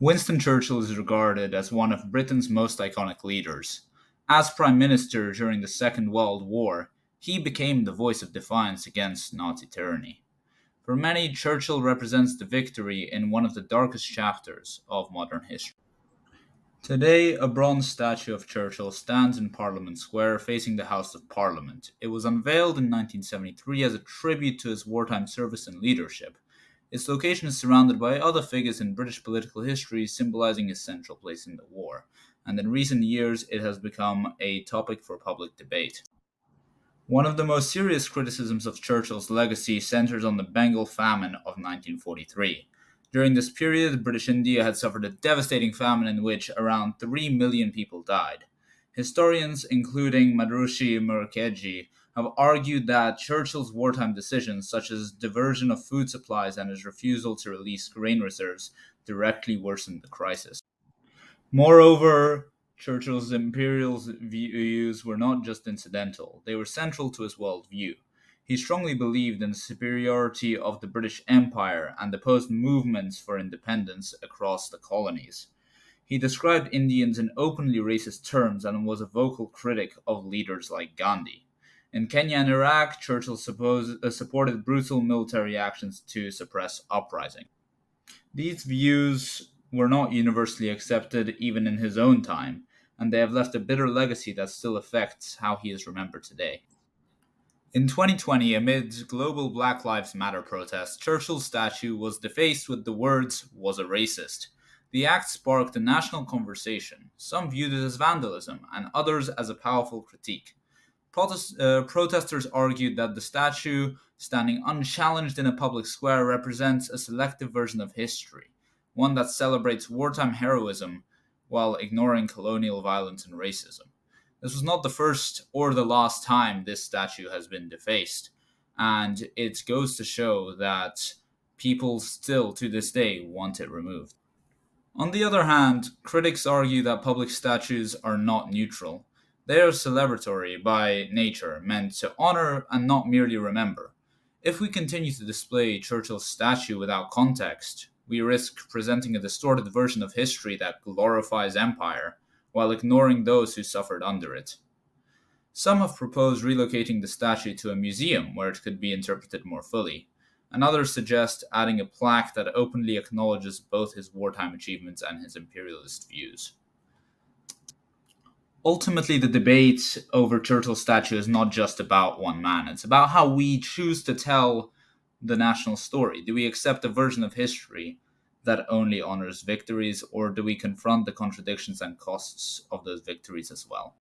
Winston Churchill is regarded as one of Britain's most iconic leaders. As Prime Minister during the Second World War, he became the voice of defiance against Nazi tyranny. For many, Churchill represents the victory in one of the darkest chapters of modern history. Today, a bronze statue of Churchill stands in Parliament Square facing the House of Parliament. It was unveiled in 1973 as a tribute to his wartime service and leadership. Its location is surrounded by other figures in British political history symbolizing his central place in the war, and in recent years it has become a topic for public debate. One of the most serious criticisms of Churchill's legacy centers on the Bengal famine of 1943. During this period, British India had suffered a devastating famine in which around 3 million people died. Historians, including Madrushi Mukherjee, have argued that Churchill's wartime decisions, such as diversion of food supplies and his refusal to release grain reserves, directly worsened the crisis. Moreover, Churchill's imperial views were not just incidental, they were central to his worldview. He strongly believed in the superiority of the British Empire and opposed movements for independence across the colonies. He described Indians in openly racist terms and was a vocal critic of leaders like Gandhi. In Kenya and Iraq, Churchill supported brutal military actions to suppress uprising. These views were not universally accepted even in his own time, and they have left a bitter legacy that still affects how he is remembered today. In 2020, amid global Black Lives Matter protests, Churchill's statue was defaced with the words, "was a racist." The act sparked a national conversation. Some viewed it as vandalism, and others as a powerful critique. Protesters argued that the statue, standing unchallenged in a public square, represents a selective version of history, one that celebrates wartime heroism while ignoring colonial violence and racism. This was not the first or the last time this statue has been defaced, and it goes to show that people still, to this day, want it removed. On the other hand, critics argue that public statues are not neutral. They are celebratory by nature, meant to honor and not merely remember. If we continue to display Churchill's statue without context, we risk presenting a distorted version of history that glorifies empire while ignoring those who suffered under it. Some have proposed relocating the statue to a museum where it could be interpreted more fully, and others suggest adding a plaque that openly acknowledges both his wartime achievements and his imperialist views. Ultimately, the debate over Churchill's statue is not just about one man. It's about how we choose to tell the national story. Do we accept a version of history that only honors victories, or do we confront the contradictions and costs of those victories as well?